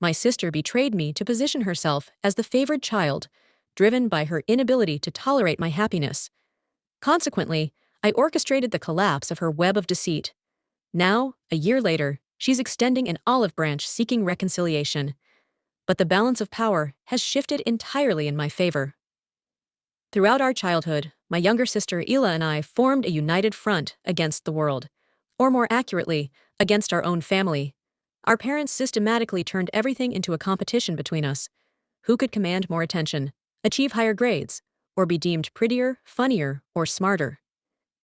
My sister betrayed me to position herself as the favored child, driven by her inability to tolerate my happiness. Consequently, I orchestrated the collapse of her web of deceit. Now, a year later, she's extending an olive branch seeking reconciliation. But the balance of power has shifted entirely in my favor. Throughout our childhood, my younger sister Ila and I formed a united front against the world. Or more accurately, against our own family. Our parents systematically turned everything into a competition between us. Who could command more attention, achieve higher grades, or be deemed prettier, funnier, or smarter?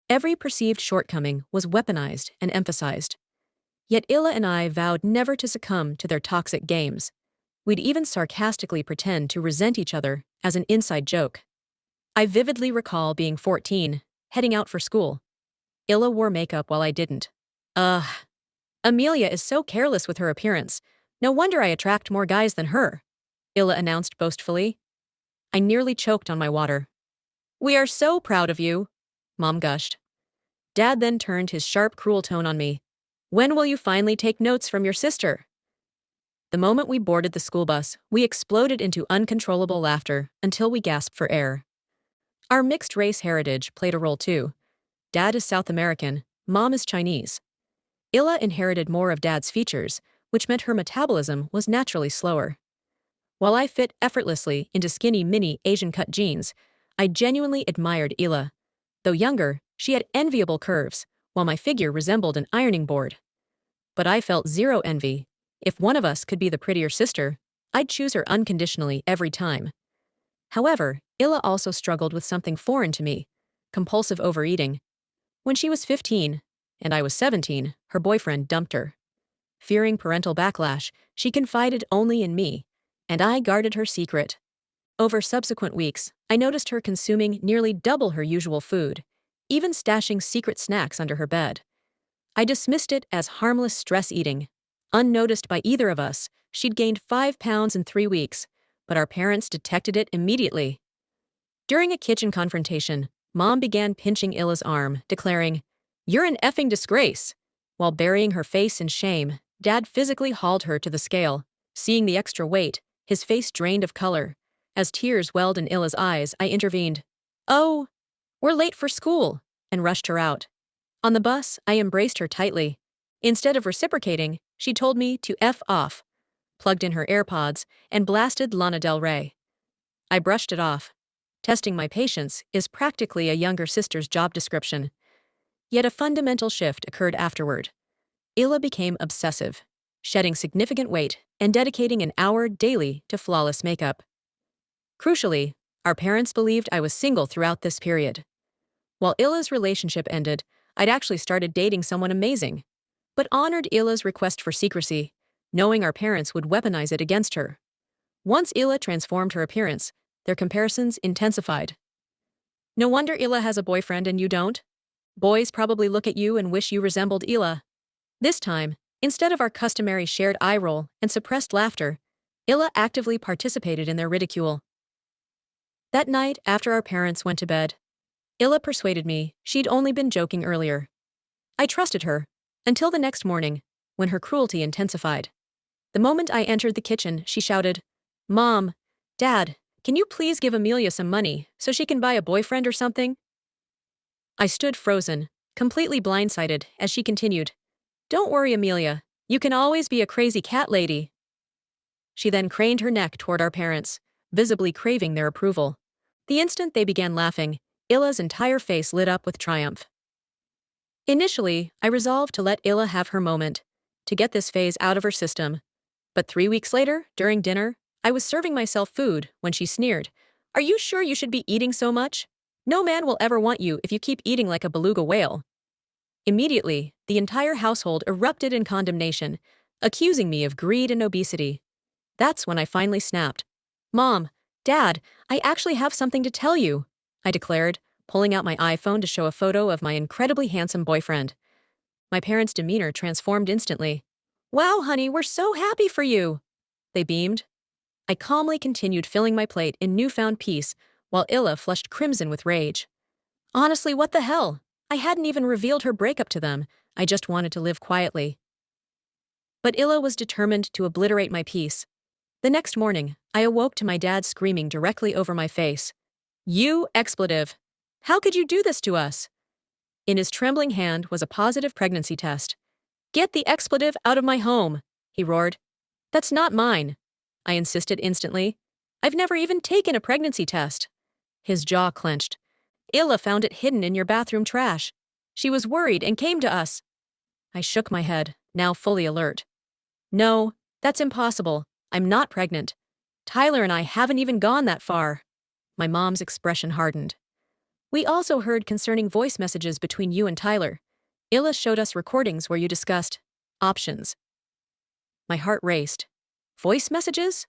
Every perceived shortcoming was weaponized and emphasized. Yet Ila and I vowed never to succumb to their toxic games. We'd even sarcastically pretend to resent each other as an inside joke. I vividly recall being 14, heading out for school. Ila wore makeup while I didn't. Amelia is so careless with her appearance. No wonder I attract more guys than her, Ila announced boastfully. I nearly choked on my water. We are so proud of you, Mom gushed. Dad then turned his sharp, cruel tone on me. When will you finally take notes from your sister? The moment we boarded the school bus, we exploded into uncontrollable laughter until we gasped for air. Our mixed-race heritage played a role too. Dad is South American, Mom is Chinese. Ila inherited more of Dad's features, which meant her metabolism was naturally slower. While I fit effortlessly into skinny mini Asian-cut jeans, I genuinely admired Ila. Though younger, she had enviable curves, while my figure resembled an ironing board. But I felt zero envy. If one of us could be the prettier sister, I'd choose her unconditionally every time. However, Ila also struggled with something foreign to me: compulsive overeating. When she was 15, and I was 17, her boyfriend dumped her. Fearing parental backlash, she confided only in me, and I guarded her secret. Over subsequent weeks, I noticed her consuming nearly double her usual food, even stashing secret snacks under her bed. I dismissed it as harmless stress eating. Unnoticed by either of us, she'd gained 5 pounds in 3 weeks, but our parents detected it immediately. During a kitchen confrontation, Mom began pinching Ila's arm, declaring, "You're an effing disgrace." While burying her face in shame, Dad physically hauled her to the scale. Seeing the extra weight, his face drained of color. As tears welled in Ila's eyes, I intervened. "Oh, we're late for school," and rushed her out. On the bus, I embraced her tightly. Instead of reciprocating, she told me to F off, plugged in her AirPods, and blasted Lana Del Rey. I brushed it off. Testing my patience is practically a younger sister's job description. Yet a fundamental shift occurred afterward. Ila became obsessive, shedding significant weight and dedicating an hour daily to flawless makeup. Crucially, our parents believed I was single throughout this period. While Ila's relationship ended, I'd actually started dating someone amazing, but honored Ila's request for secrecy, knowing our parents would weaponize it against her. Once Ila transformed her appearance, their comparisons intensified. No wonder Ila has a boyfriend and you don't. Boys probably look at you and wish you resembled Ila. This time, instead of our customary shared eye roll and suppressed laughter, Ila actively participated in their ridicule. That night, after our parents went to bed, Ila persuaded me she'd only been joking earlier. I trusted her, until the next morning, when her cruelty intensified. The moment I entered the kitchen, she shouted, "Mom, Dad, can you please give Amelia some money so she can buy a boyfriend or something?" I stood frozen, completely blindsided, as she continued, "Don't worry, Amelia, you can always be a crazy cat lady." She then craned her neck toward our parents, visibly craving their approval. The instant they began laughing, Ila's entire face lit up with triumph. Initially, I resolved to let Ila have her moment, to get this phase out of her system. But 3 weeks later, during dinner, I was serving myself food when she sneered, "Are you sure you should be eating so much? No man will ever want you if you keep eating like a beluga whale." Immediately, the entire household erupted in condemnation, accusing me of greed and obesity. That's when I finally snapped. "Mom, Dad, I actually have something to tell you," I declared, pulling out my iPhone to show a photo of my incredibly handsome boyfriend. My parents' demeanor transformed instantly. "Wow, honey, we're so happy for you," they beamed. I calmly continued filling my plate in newfound peace, while Ila flushed crimson with rage. Honestly, what the hell? I hadn't even revealed her breakup to them. I just wanted to live quietly. But Illa was determined to obliterate my peace. The next morning, I awoke to my dad screaming directly over my face. "You expletive! How could you do this to us?" In his trembling hand was a positive pregnancy test. "Get the expletive out of my home," he roared. "That's not mine," I insisted instantly. "I've never even taken a pregnancy test." His jaw clenched. "Illa found it hidden in your bathroom trash. She was worried and came to us." I shook my head, now fully alert. "No, that's impossible. I'm not pregnant. Tyler and I haven't even gone that far." My mom's expression hardened. "We also heard concerning voice messages between you and Tyler. Illa showed us recordings where you discussed options." My heart raced. "Voice messages?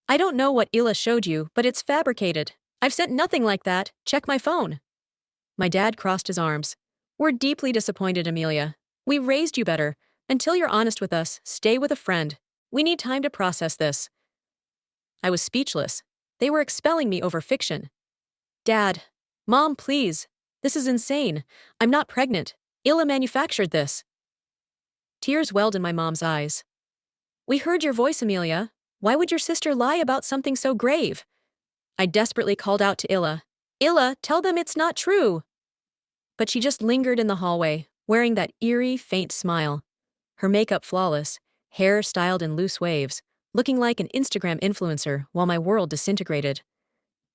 I don't know what Illa showed you, but it's fabricated. I've sent nothing like that. Check my phone." My dad crossed his arms. "We're deeply disappointed, Amelia. We raised you better. Until you're honest with us, stay with a friend. We need time to process this." I was speechless. They were expelling me over fiction. "Dad, Mom, please. This is insane. I'm not pregnant. Illa manufactured this." Tears welled in my mom's eyes. "We heard your voice, Amelia. Why would your sister lie about something so grave?" I desperately called out to Illa. "Illa, tell them it's not true." But she just lingered in the hallway, wearing that eerie, faint smile. Her makeup flawless, hair styled in loose waves, looking like an Instagram influencer while my world disintegrated.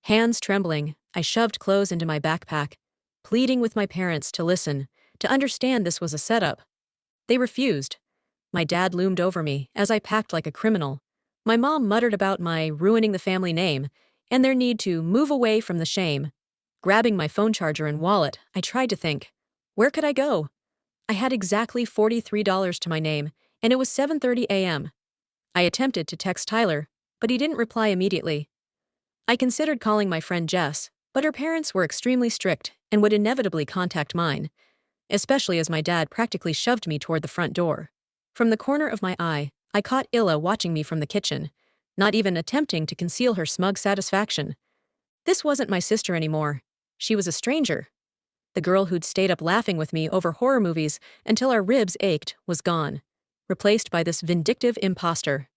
Hands trembling, I shoved clothes into my backpack, pleading with my parents to listen, to understand this was a setup. They refused. My dad loomed over me as I packed like a criminal. My mom muttered about my ruining the family name and their need to move away from the shame. Grabbing my phone charger and wallet, I tried to think. Where could I go? I had exactly $43 to my name, and it was 7:30 a.m. I attempted to text Tyler, but he didn't reply immediately. I considered calling my friend Jess, but her parents were extremely strict and would inevitably contact mine, especially as my dad practically shoved me toward the front door. From the corner of my eye, I caught Illa watching me from the kitchen, not even attempting to conceal her smug satisfaction. This wasn't my sister anymore. She was a stranger. The girl who'd stayed up laughing with me over horror movies until our ribs ached was gone, replaced by this vindictive imposter.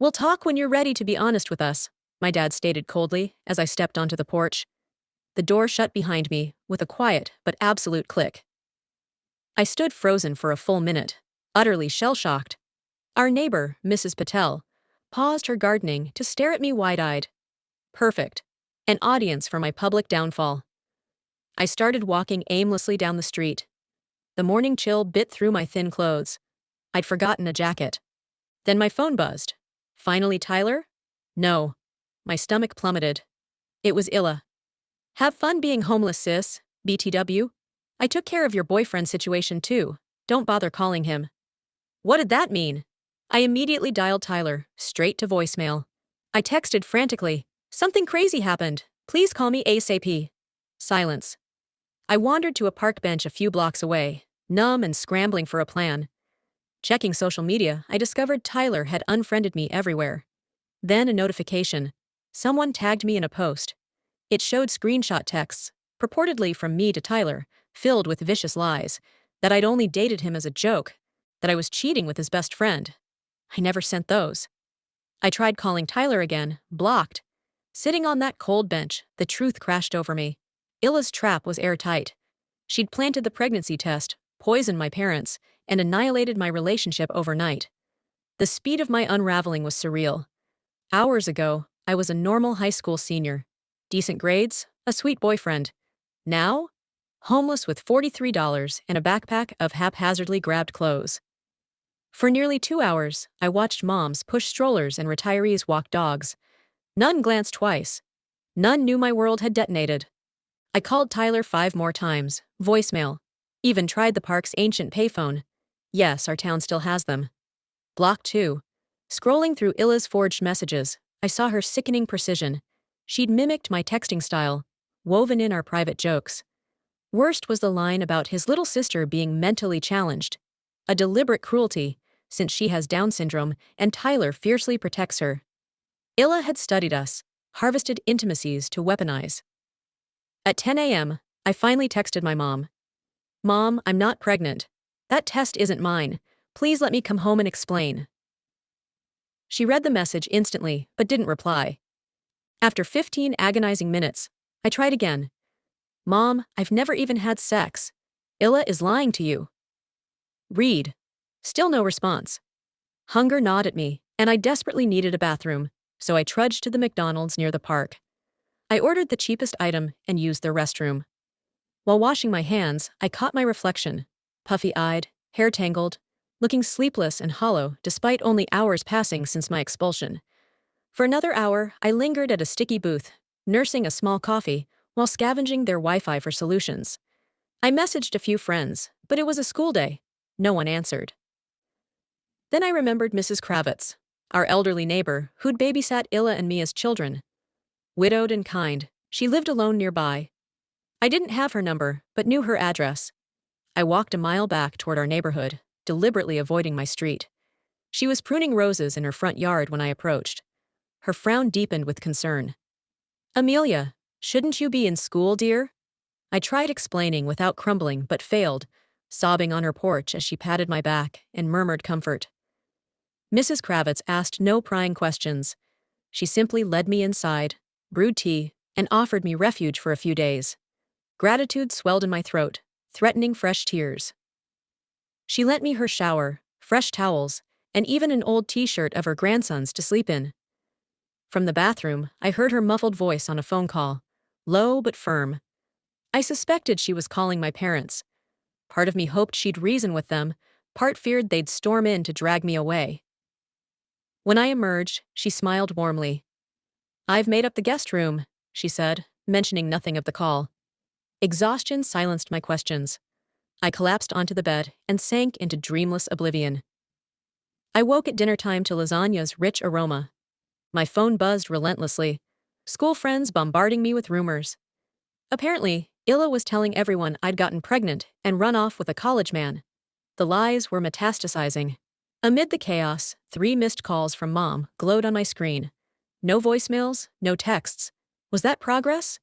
"We'll talk when you're ready to be honest with us," my dad stated coldly as I stepped onto the porch. The door shut behind me with a quiet but absolute click. I stood frozen for a full minute, utterly shell-shocked. Our neighbor, Mrs. Patel, paused her gardening to stare at me wide-eyed. Perfect. An audience for my public downfall. I started walking aimlessly down the street. The morning chill bit through my thin clothes. I'd forgotten a jacket. Then my phone buzzed. Finally Tyler? No. My stomach plummeted. It was Illa. "Have fun being homeless, sis, BTW. I took care of your boyfriend situation too. Don't bother calling him." What did that mean? I immediately dialed Tyler, straight to voicemail. I texted frantically. "Something crazy happened. Please call me ASAP." Silence. I wandered to a park bench a few blocks away, numb and scrambling for a plan. Checking social media, I discovered Tyler had unfriended me everywhere. Then a notification. Someone tagged me in a post. It showed screenshot texts, purportedly from me to Tyler, filled with vicious lies, that I'd only dated him as a joke, that I was cheating with his best friend. I never sent those. I tried calling Tyler again, blocked. Sitting on that cold bench, the truth crashed over me. Illa's trap was airtight. She'd planted the pregnancy test, poisoned my parents, and annihilated my relationship overnight. The speed of my unraveling was surreal. Hours ago, I was a normal high school senior. Decent grades, a sweet boyfriend. Now? Homeless with $43 and a backpack of haphazardly grabbed clothes. For nearly 2 hours, I watched moms push strollers and retirees walk dogs. None glanced twice. None knew my world had detonated. I called Tyler 5 more times, voicemail. Even tried the park's ancient payphone. Yes, our town still has them. Blocked too. Scrolling through Illa's forged messages, I saw her sickening precision. She'd mimicked my texting style, woven in our private jokes. Worst was the line about his little sister being mentally challenged. A deliberate cruelty, since she has Down syndrome and Tyler fiercely protects her. Illa had studied us, harvested intimacies to weaponize. At 10 a.m., I finally texted my mom. "Mom, I'm not pregnant. That test isn't mine. Please let me come home and explain. She read the message instantly, but didn't reply. After 15 agonizing minutes, I tried again. Mom, I've never even had sex. Illa is lying to you. Read. Still no response. Hunger gnawed at me, and I desperately needed a bathroom, so I trudged to the McDonald's near the park. I ordered the cheapest item and used their restroom. While washing my hands, I caught my reflection, puffy-eyed, hair tangled, looking sleepless and hollow despite only hours passing since my expulsion. For another hour, I lingered at a sticky booth, nursing a small coffee while scavenging their Wi-Fi for solutions. I messaged a few friends, but it was a school day. No one answered. Then I remembered Mrs. Kravitz, our elderly neighbor who'd babysat Illa and me as children. Widowed and kind, she lived alone nearby. I didn't have her number, but knew her address. I walked a mile back toward our neighborhood, deliberately avoiding my street. She was pruning roses in her front yard when I approached. Her frown deepened with concern. Amelia, shouldn't you be in school, dear? I tried explaining without crumbling, but failed, sobbing on her porch as she patted my back and murmured comfort. Mrs. Kravitz asked no prying questions. She simply led me inside, brewed tea, and offered me refuge for a few days. Gratitude swelled in my throat, threatening fresh tears. She lent me her shower, fresh towels, and even an old t-shirt of her grandson's to sleep in. From the bathroom, I heard her muffled voice on a phone call, low but firm. I suspected she was calling my parents. Part of me hoped she'd reason with them, part feared they'd storm in to drag me away. When I emerged, she smiled warmly. I've made up the guest room, she said, mentioning nothing of the call. Exhaustion silenced my questions. I collapsed onto the bed and sank into dreamless oblivion. I woke at dinner time to lasagna's rich aroma. My phone buzzed relentlessly, school friends bombarding me with rumors. Apparently, Illa was telling everyone I'd gotten pregnant and run off with a college man. The lies were metastasizing. Amid the chaos, 3 missed calls from Mom glowed on my screen. No voicemails, no texts. Was that progress?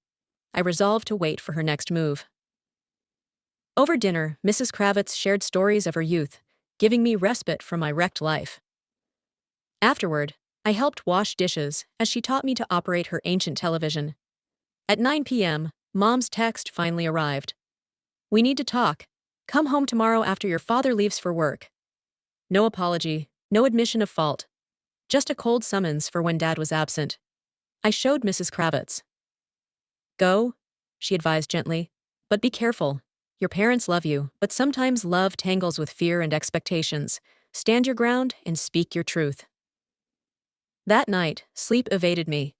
I resolved to wait for her next move. Over dinner, Mrs. Kravitz shared stories of her youth, giving me respite from my wrecked life. Afterward, I helped wash dishes as she taught me to operate her ancient television. At 9 p.m., Mom's text finally arrived. We need to talk. Come home tomorrow after your father leaves for work. No apology, no admission of fault. Just a cold summons for when Dad was absent. I showed Mrs. Kravitz. Go, she advised gently, but be careful. Your parents love you, but sometimes love tangles with fear and expectations. Stand your ground and speak your truth. That night, sleep evaded me.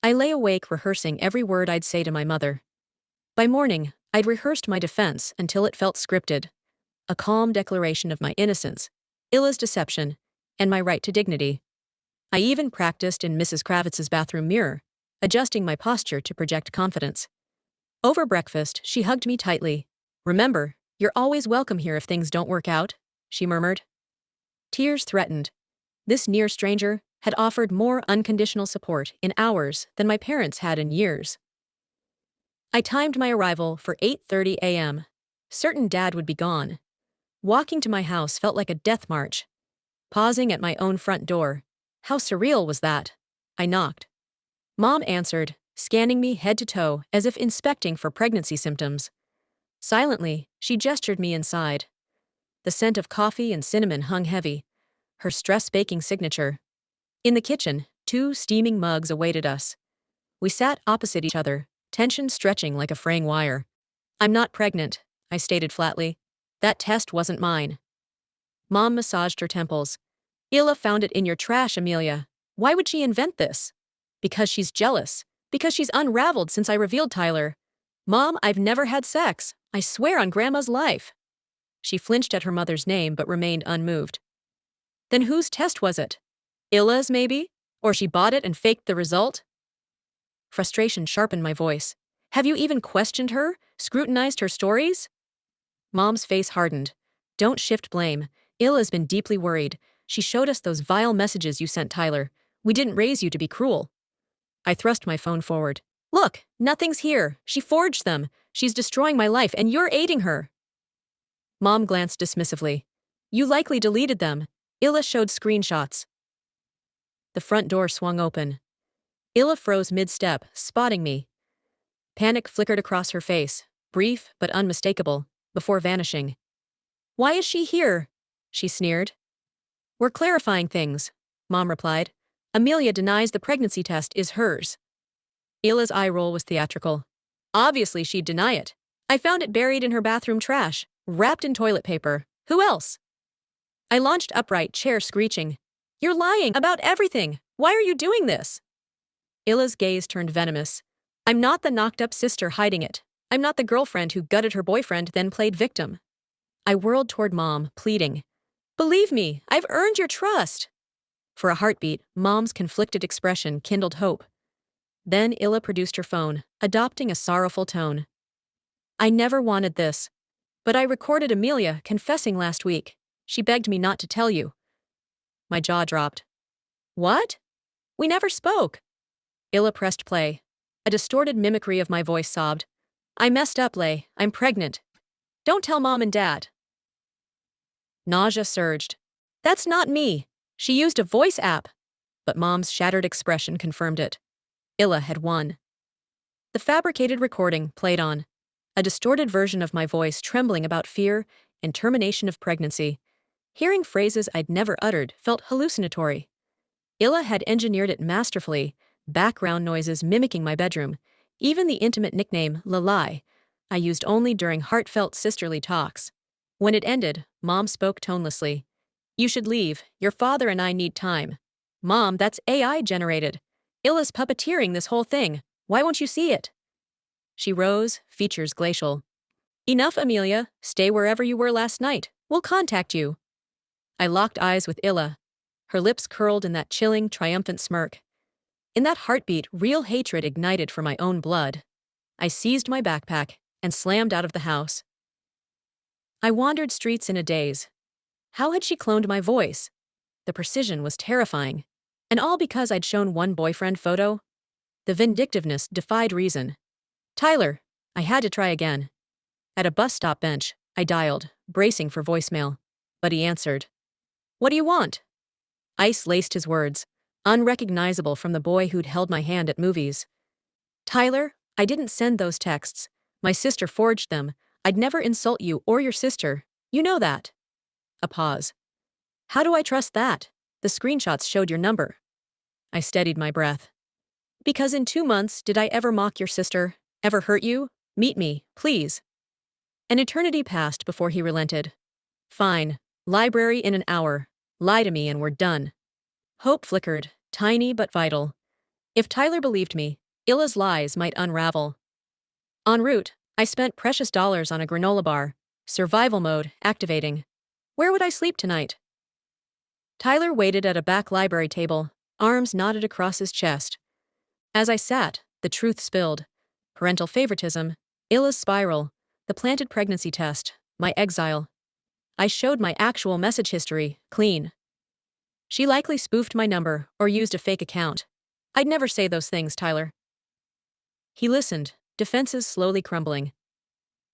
I lay awake rehearsing every word I'd say to my mother. By morning, I'd rehearsed my defense until it felt scripted. A calm declaration of my innocence, Illa's deception, and my right to dignity. I even practiced in Mrs. Kravitz's bathroom mirror, adjusting my posture to project confidence. Over breakfast, she hugged me tightly. Remember, you're always welcome here if things don't work out, she murmured. Tears threatened. This near stranger had offered more unconditional support in hours than my parents had in years. I timed my arrival for 8:30 a.m., certain Dad would be gone. Walking to my house felt like a death march. Pausing at my own front door. How surreal was that? I knocked. Mom answered, scanning me head to toe as if inspecting for pregnancy symptoms. Silently, she gestured me inside. The scent of coffee and cinnamon hung heavy, her stress-baking signature. In the kitchen, 2 steaming mugs awaited us. We sat opposite each other, tension stretching like a fraying wire. I'm not pregnant, I stated flatly. That test wasn't mine. Mom massaged her temples. Illa found it in your trash, Amelia. Why would she invent this? Because she's jealous. Because she's unraveled since I revealed Tyler. Mom, I've never had sex. I swear on Grandma's life. She flinched at her mother's name but remained unmoved. Then whose test was it? Illa's, maybe? Or she bought it and faked the result? Frustration sharpened my voice. Have you even questioned her? Scrutinized her stories? Mom's face hardened. Don't shift blame. Illa's been deeply worried. She showed us those vile messages you sent Tyler. We didn't raise you to be cruel. I thrust my phone forward. Look, nothing's here. She forged them. She's destroying my life, and you're aiding her. Mom glanced dismissively. You likely deleted them. Illa showed screenshots. The front door swung open. Illa froze mid-step, spotting me. Panic flickered across her face, brief but unmistakable, before vanishing. Why is she here? She sneered. We're clarifying things, Mom replied. Amelia denies the pregnancy test is hers. Illa's eye roll was theatrical. Obviously she'd deny it. I found it buried in her bathroom trash, wrapped in toilet paper. Who else? I launched upright, chair screeching. You're lying about everything. Why are you doing this? Illa's gaze turned venomous. I'm not the knocked-up sister hiding it. I'm not the girlfriend who gutted her boyfriend then played victim. I whirled toward Mom, pleading. Believe me, I've earned your trust. For a heartbeat, Mom's conflicted expression kindled hope. Then Illa produced her phone, adopting a sorrowful tone. I never wanted this. But I recorded Amelia confessing last week. She begged me not to tell you. My jaw dropped. What? We never spoke. Illa pressed play. A distorted mimicry of my voice sobbed. I messed up, Lay. I'm pregnant. Don't tell Mom and Dad. Nausea surged. That's not me. She used a voice app. But Mom's shattered expression confirmed it. Illa had won. The fabricated recording played on. A distorted version of my voice trembling about fear and termination of pregnancy. Hearing phrases I'd never uttered felt hallucinatory. Illa had engineered it masterfully, background noises mimicking my bedroom, even the intimate nickname Lalai, I used only during heartfelt sisterly talks. When it ended, Mom spoke tonelessly. You should leave. Your father and I need time. Mom, that's AI generated. Illa's puppeteering this whole thing. Why won't you see it? She rose, features glacial. Enough, Amelia. Stay wherever you were last night. We'll contact you. I locked eyes with Illa. Her lips curled in that chilling, triumphant smirk. In that heartbeat, real hatred ignited for my own blood. I seized my backpack and slammed out of the house. I wandered streets in a daze. How had she cloned my voice? The precision was terrifying. And all because I'd shown one boyfriend photo? The vindictiveness defied reason. Tyler, I had to try again. At a bus stop bench, I dialed, bracing for voicemail. But he answered. What do you want? Ice laced his words, unrecognizable from the boy who'd held my hand at movies. Tyler, I didn't send those texts. My sister forged them. I'd never insult you or your sister. You know that. A pause. How do I trust that? The screenshots showed your number. I steadied my breath. Because in 2 months, did I ever mock your sister? Ever hurt you? Meet me, please. An eternity passed before he relented. Fine. Library in an hour. Lie to me and we're done. Hope flickered, tiny but vital. If Tyler believed me, Illa's lies might unravel. En route, I spent precious dollars on a granola bar. Survival mode activating. Where would I sleep tonight? Tyler waited at a back library table, arms knotted across his chest. As I sat, the truth spilled. Parental favoritism, Illa's spiral, the planted pregnancy test, my exile. I showed my actual message history, clean. She likely spoofed my number or used a fake account. I'd never say those things, Tyler. He listened, defenses slowly crumbling.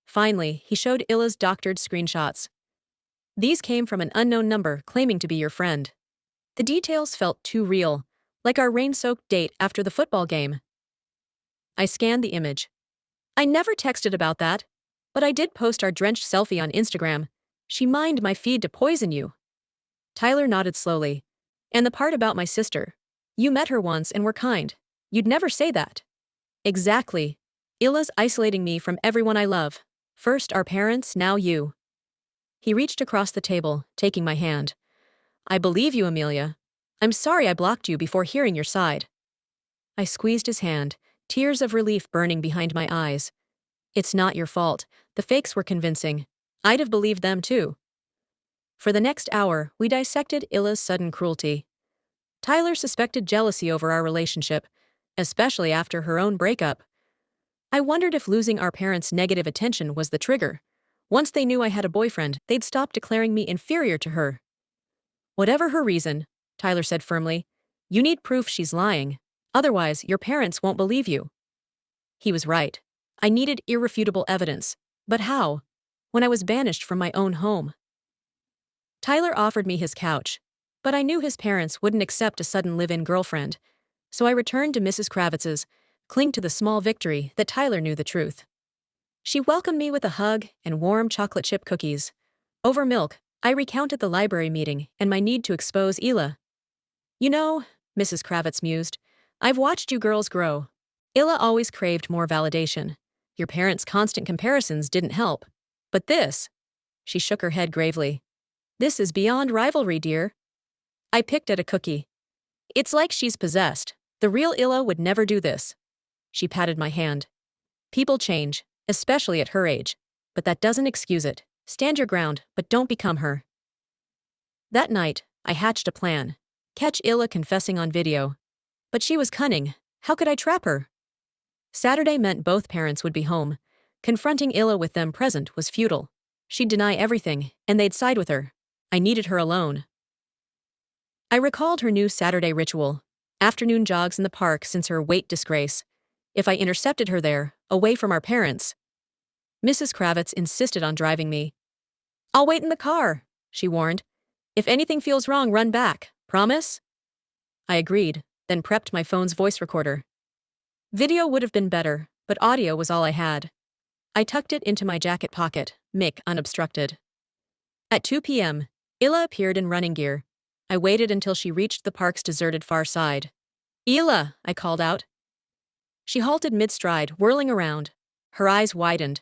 Finally, he showed Illa's doctored screenshots. These came from an unknown number claiming to be your friend. The details felt too real, like our rain-soaked date after the football game. I scanned the image. I never texted about that, but I did post our drenched selfie on Instagram. She mined my feed to poison you. Tyler nodded slowly. And the part about my sister. You met her once and were kind. You'd never say that. Exactly. Illa's isolating me from everyone I love. First our parents, now you. He reached across the table, taking my hand. I believe you, Amelia. I'm sorry I blocked you before hearing your side. I squeezed his hand, tears of relief burning behind my eyes. It's not your fault. The fakes were convincing. I'd have believed them too. For the next hour, we dissected Illa's sudden cruelty. Tyler suspected jealousy over our relationship, especially after her own breakup. I wondered if losing our parents' negative attention was the trigger. Once they knew I had a boyfriend, they'd stop declaring me inferior to her. Whatever her reason, Tyler said firmly, you need proof she's lying. Otherwise, your parents won't believe you. He was right. I needed irrefutable evidence. But how? When I was banished from my own home. Tyler offered me his couch, but I knew his parents wouldn't accept a sudden live-in girlfriend, so I returned to Mrs. Kravitz's, clinging to the small victory that Tyler knew the truth. She welcomed me with a hug and warm chocolate chip cookies. Over milk, I recounted the library meeting and my need to expose Ila. You know, Mrs. Kravitz mused, I've watched you girls grow. Ila always craved more validation. Your parents' constant comparisons didn't help. But this, she shook her head gravely. This is beyond rivalry, dear. I picked at a cookie. It's like she's possessed. The real Ila would never do this. She patted my hand. People change, especially at her age. But that doesn't excuse it. Stand your ground, but don't become her. That night, I hatched a plan. Catch Ila confessing on video. But she was cunning. How could I trap her? Saturday meant both parents would be home. Confronting Ila with them present was futile. She'd deny everything, and they'd side with her. I needed her alone. I recalled her new Saturday ritual. Afternoon jogs in the park since her weight disgrace. If I intercepted her there, away from our parents. Mrs. Kravitz insisted on driving me. I'll wait in the car, she warned. If anything feels wrong, run back. Promise? I agreed, then prepped my phone's voice recorder. Video would have been better, but audio was all I had. I tucked it into my jacket pocket, mic unobstructed. At 2 p.m., Ila appeared in running gear. I waited until she reached the park's deserted far side. Ila, I called out. She halted mid-stride, whirling around. Her eyes widened.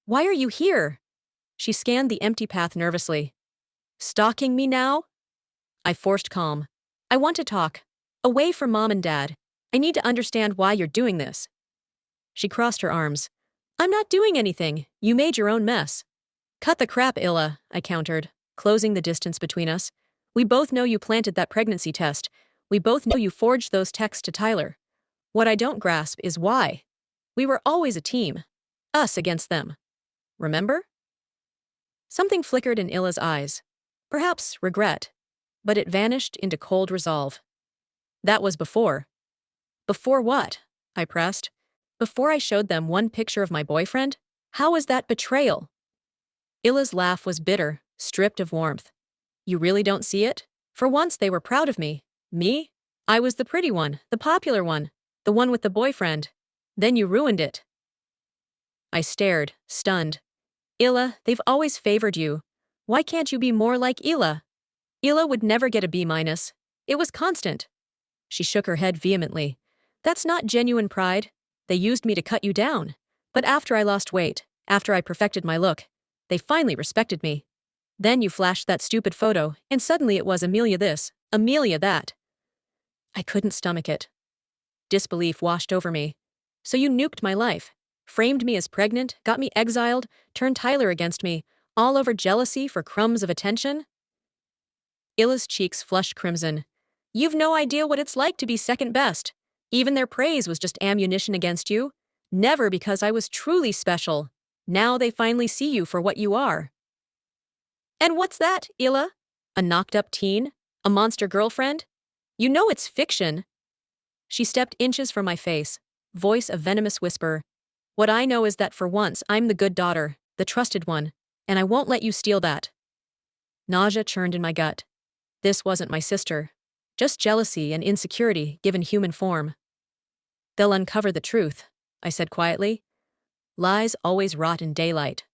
Why are you here? She scanned the empty path nervously. Stalking me now? I forced calm. I want to talk. Away from Mom and Dad. I need to understand why you're doing this. She crossed her arms. I'm not doing anything. You made your own mess. Cut the crap, Ila, I countered, closing the distance between us. We both know you planted that pregnancy test. We both know you forged those texts to Tyler. What I don't grasp is why. We were always a team. Us against them. Remember? Something flickered in Ila's eyes. Perhaps regret. But it vanished into cold resolve. That was before. Before what? I pressed. Before I showed them one picture of my boyfriend? How was that betrayal? Ila's laugh was bitter, stripped of warmth. You really don't see it? For once they were proud of me. Me? I was the pretty one, the popular one, the one with the boyfriend. Then you ruined it. I stared, stunned. Ila, they've always favored you. Why can't you be more like Ila? Ila would never get a B-. It was constant. She shook her head vehemently. That's not genuine pride. They used me to cut you down. But after I lost weight, after I perfected my look, they finally respected me. Then you flashed that stupid photo, and suddenly it was Amelia this, Amelia that. I couldn't stomach it. Disbelief washed over me. So you nuked my life, framed me as pregnant, got me exiled, turned Tyler against me, all over jealousy for crumbs of attention? Ila's cheeks flushed crimson. You've no idea what it's like to be second best. Even their praise was just ammunition against you. Never because I was truly special. Now they finally see you for what you are. And what's that, Ila? A knocked-up teen? A monster girlfriend? You know it's fiction. She stepped inches from my face, voice a venomous whisper. What I know is that for once I'm the good daughter, the trusted one, and I won't let you steal that. Nausea churned in my gut. This wasn't my sister. Just jealousy and insecurity given human form. They'll uncover the truth, I said quietly. Lies always rot in daylight.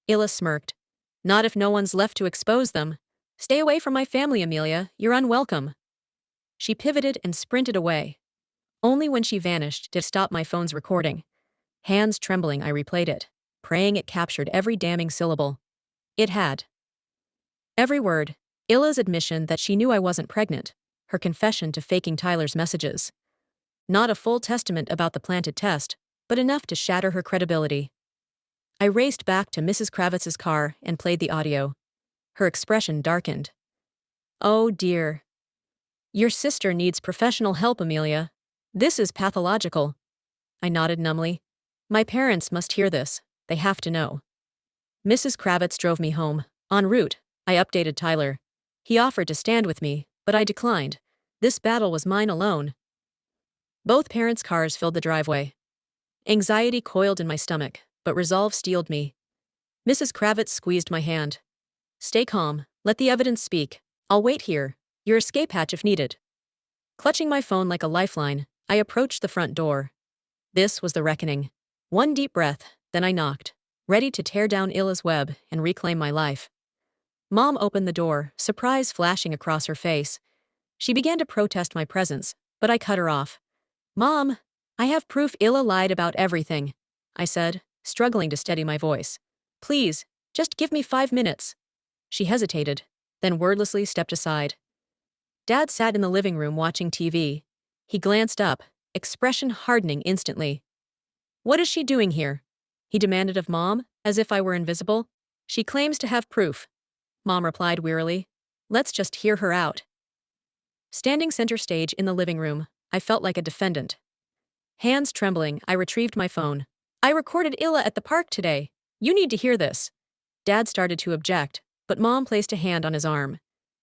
Ila smirked. Not if no one's left to expose them. Stay away from my family, Amelia. You're unwelcome. She pivoted and sprinted away. Only when she vanished did I stop my phone's recording. Hands trembling, I replayed it, praying it captured every damning syllable. It had. Every word, Ila's admission that she knew I wasn't pregnant, her confession to faking Tyler's messages. Not a full testament about the planted test, but enough to shatter her credibility. I raced back to Mrs. Kravitz's car and played the audio. Her expression darkened. Oh dear. Your sister needs professional help, Amelia. This is pathological. I nodded numbly. My parents must hear this. They have to know. Mrs. Kravitz drove me home. En route, I updated Tyler. He offered to stand with me, but I declined. This battle was mine alone. Both parents' cars filled the driveway. Anxiety coiled in my stomach, but resolve steeled me. Mrs. Kravitz squeezed my hand. Stay calm. Let the evidence speak. I'll wait here. Your escape hatch if needed. Clutching my phone like a lifeline, I approached the front door. This was the reckoning. One deep breath, then I knocked, ready to tear down Illa's web and reclaim my life. Mom opened the door, surprise flashing across her face. She began to protest my presence, but I cut her off. Mom, I have proof Illa lied about everything, I said, struggling to steady my voice. Please, just give me 5 minutes. She hesitated, then wordlessly stepped aside. Dad sat in the living room watching TV. He glanced up, expression hardening instantly. What is she doing here? He demanded of Mom, as if I were invisible. She claims to have proof, Mom replied wearily. Let's just hear her out. Standing center stage in the living room, I felt like a defendant. Hands trembling, I retrieved my phone. I recorded Illa at the park today. You need to hear this. Dad started to object, but Mom placed a hand on his arm.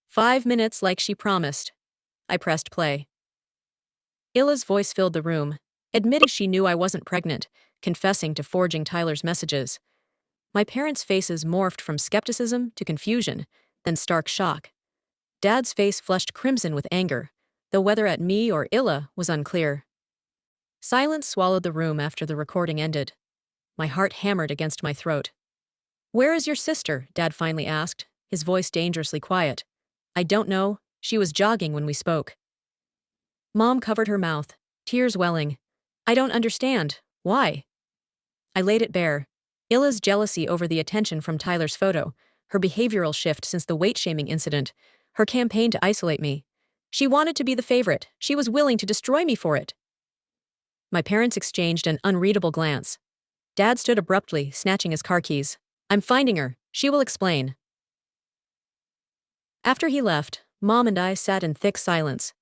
5 minutes like she promised. I pressed play. Illa's voice filled the room, admitting she knew I wasn't pregnant, confessing to forging Tyler's messages. My parents' faces morphed from skepticism to confusion, then stark shock. Dad's face flushed crimson with anger, though whether at me or Illa was unclear. Silence swallowed the room after the recording ended. My heart hammered against my throat. Where is your sister? Dad finally asked, his voice dangerously quiet. I don't know. She was jogging when we spoke. Mom covered her mouth, tears welling. I don't understand. Why? I laid it bare. Illa's jealousy over the attention from Tyler's photo, her behavioral shift since the weight-shaming incident, her campaign to isolate me. She wanted to be the favorite. She was willing to destroy me for it. My parents exchanged an unreadable glance. Dad stood abruptly, snatching his car keys. I'm finding her. She will explain. After he left, Mom and I sat in thick silence.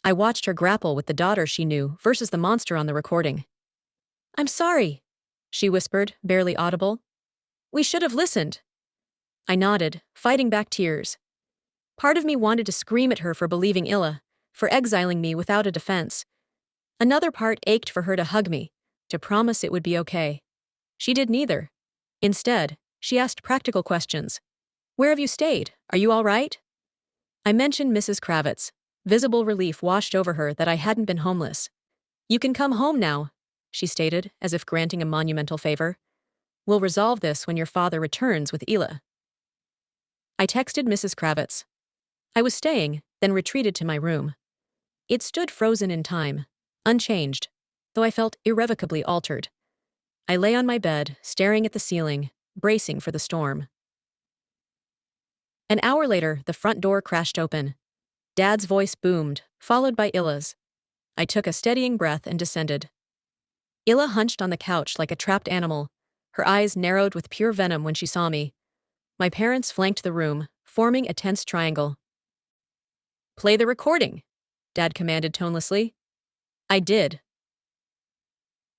I watched her grapple with the daughter she knew versus the monster on the recording. I'm sorry, she whispered, barely audible. We should have listened. I nodded, fighting back tears. Part of me wanted to scream at her for believing Illa, for exiling me without a defense. Another part ached for her to hug me, to promise it would be okay. She did neither. Instead, she asked practical questions. Where have you stayed? Are you all right? I mentioned Mrs. Kravitz. Visible relief washed over her that I hadn't been homeless. You can come home now, she stated, as if granting a monumental favor. We'll resolve this when your father returns with Illa. I texted Mrs. Kravitz. I was staying, then retreated to my room. It stood frozen in time, unchanged, though I felt irrevocably altered. I lay on my bed, staring at the ceiling, bracing for the storm. An hour later, the front door crashed open. Dad's voice boomed, followed by Illa's. I took a steadying breath and descended. Illa hunched on the couch like a trapped animal, her eyes narrowed with pure venom when she saw me. My parents flanked the room, forming a tense triangle. Play the recording, Dad commanded tonelessly. I did.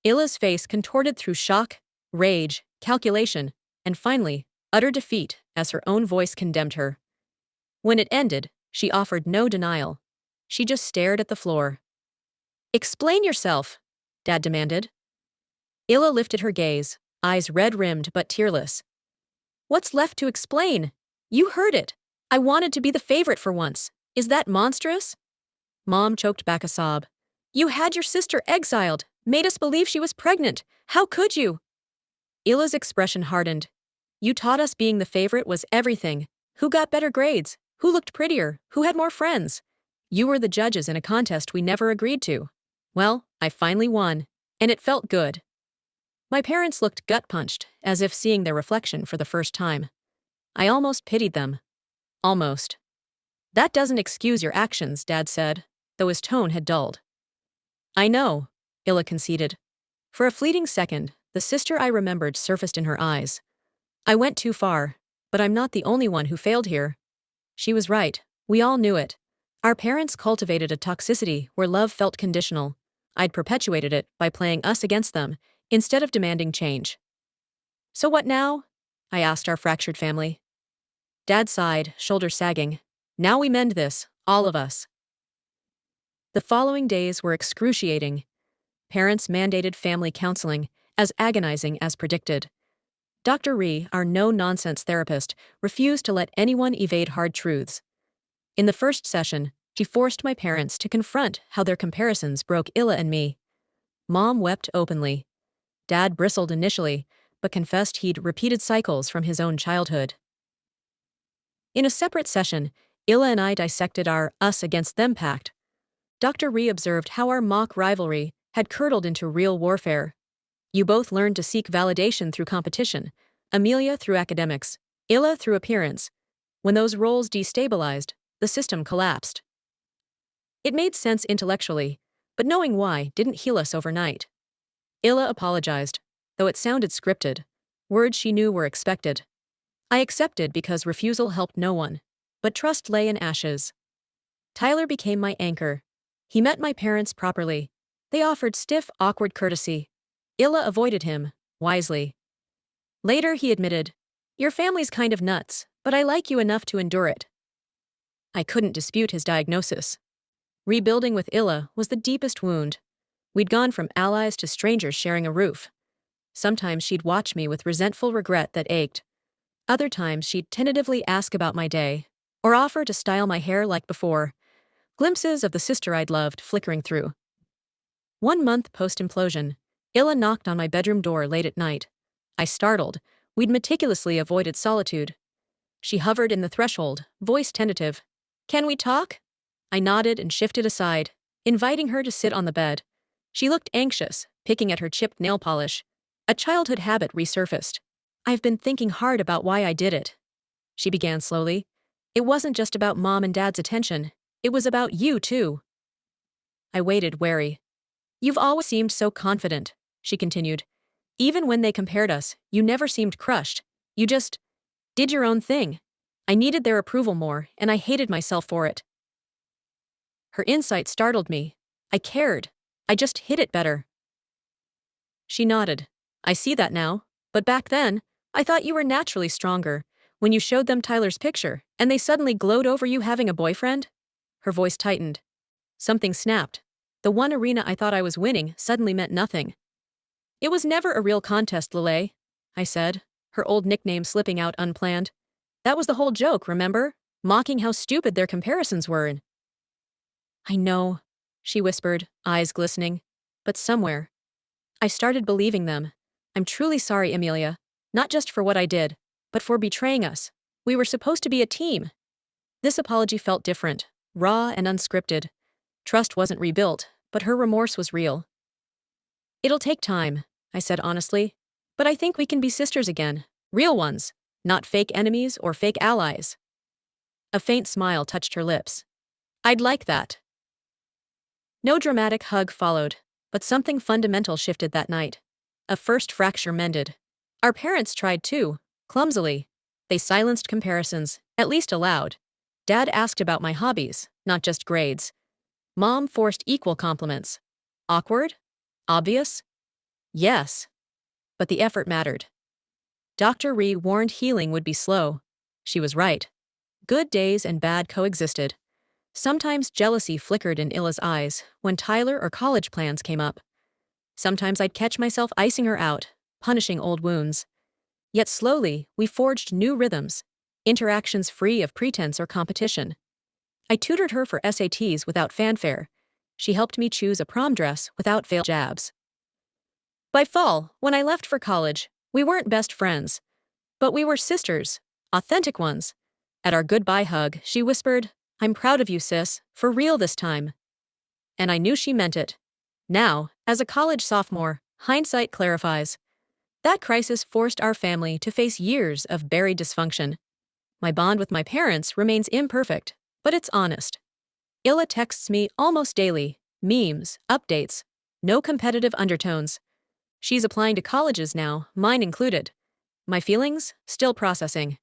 Illa's face contorted through shock, rage, calculation, and finally, utter defeat as her own voice condemned her. When it ended, she offered no denial. She just stared at the floor. Explain yourself, Dad demanded. Illa lifted her gaze, eyes red-rimmed but tearless. What's left to explain? You heard it. I wanted to be the favorite for once. Is that monstrous? Mom choked back a sob. You had your sister exiled, made us believe she was pregnant. How could you? Illa's expression hardened. You taught us being the favorite was everything. Who got better grades? Who looked prettier? Who had more friends? You were the judges in a contest we never agreed to. Well, I finally won, and it felt good. My parents looked gut-punched, as if seeing their reflection for the first time. I almost pitied them. Almost. That doesn't excuse your actions, Dad said, though his tone had dulled. I know, Illa conceded. For a fleeting second, the sister I remembered surfaced in her eyes. I went too far, but I'm not the only one who failed here. She was right. We all knew it. Our parents cultivated a toxicity where love felt conditional. I'd perpetuated it by playing us against them, instead of demanding change. So what now? I asked our fractured family. Dad sighed, shoulders sagging. Now we mend this, all of us. The following days were excruciating. Parents mandated family counseling, as agonizing as predicted. Dr. Ree, our no-nonsense therapist, refused to let anyone evade hard truths. In the first session, she forced my parents to confront how their comparisons broke Illa and me. Mom wept openly. Dad bristled initially, but confessed he'd repeated cycles from his own childhood. In a separate session, Illa and I dissected our us against them pact. Dr. Ree observed how our mock rivalry had curdled into real warfare. You both learned to seek validation through competition, Amelia through academics, Illa through appearance. When those roles destabilized, the system collapsed. It made sense intellectually, but knowing why didn't heal us overnight. Illa apologized, though it sounded scripted. Words she knew were expected. I accepted because refusal helped no one, but trust lay in ashes. Tyler became my anchor. He met my parents properly. They offered stiff, awkward courtesy. Illa avoided him, wisely. Later he admitted, "Your family's kind of nuts, but I like you enough to endure it." I couldn't dispute his diagnosis. Rebuilding with Illa was the deepest wound. We'd gone from allies to strangers sharing a roof. Sometimes she'd watch me with resentful regret that ached. Other times she'd tentatively ask about my day, or offer to style my hair like before. Glimpses of the sister I'd loved flickering through. 1 month post-implosion, Illa knocked on my bedroom door late at night. I startled. We'd meticulously avoided solitude. She hovered in the threshold, voice tentative. "Can we talk?" I nodded and shifted aside, inviting her to sit on the bed. She looked anxious, picking at her chipped nail polish. A childhood habit resurfaced. "I've been thinking hard about why I did it," she began slowly. "It wasn't just about Mom and Dad's attention. It was about you, too." I waited, wary. "You've always seemed so confident," she continued. "Even when they compared us, you never seemed crushed. You just did your own thing. I needed their approval more, and I hated myself for it." Her insight startled me. I cared. I just hid it better. She nodded. "I see that now. But back then, I thought you were naturally stronger. When you showed them Tyler's picture, and they suddenly glowed over you having a boyfriend?" Her voice tightened. Something snapped. The one arena I thought I was winning suddenly meant nothing. "It was never a real contest, Lillet," I said, her old nickname slipping out unplanned. "That was the whole joke, remember? Mocking how stupid their comparisons were." "I know," she whispered, eyes glistening. "But somewhere, I started believing them. I'm truly sorry, Amelia. Not just for what I did, but for betraying us. We were supposed to be a team." This apology felt different, raw and unscripted. Trust wasn't rebuilt, but her remorse was real. "It'll take time," I said honestly. "But I think we can be sisters again. Real ones, not fake enemies or fake allies." A faint smile touched her lips. "I'd like that." No dramatic hug followed, but something fundamental shifted that night. A first fracture mended. Our parents tried too, clumsily. They silenced comparisons, at least aloud. Dad asked about my hobbies, not just grades. Mom forced equal compliments. Awkward? Obvious? Yes. But the effort mattered. Dr. Ree warned healing would be slow. She was right. Good days and bad coexisted. Sometimes jealousy flickered in Illa's eyes when Tyler or college plans came up. Sometimes I'd catch myself icing her out, punishing old wounds. Yet slowly, we forged new rhythms, interactions free of pretense or competition. I tutored her for SATs without fanfare. She helped me choose a prom dress without veiled jabs. By fall, when I left for college, we weren't best friends. But we were sisters, authentic ones. At our goodbye hug, she whispered, "I'm proud of you, sis, for real this time." And I knew she meant it. Now, as a college sophomore, hindsight clarifies. That crisis forced our family to face years of buried dysfunction. My bond with my parents remains imperfect, but it's honest. Illa texts me almost daily, memes, updates, no competitive undertones. She's applying to colleges now, mine included. My feelings? Still processing.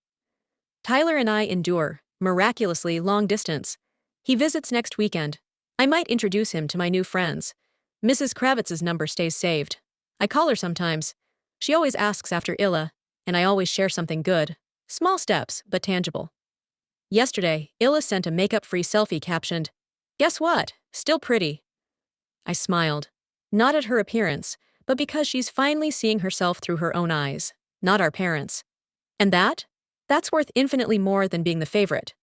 Tyler and I endure, miraculously long distance. He visits next weekend. I might introduce him to my new friends. Mrs. Kravitz's number stays saved. I call her sometimes. She always asks after Illa, and I always share something good. Small steps, but tangible. Yesterday, Illa sent a makeup-free selfie captioned, "Guess what? Still pretty." I smiled. Not at her appearance, but because she's finally seeing herself through her own eyes. not our parents. And that's worth infinitely more than being the favorite.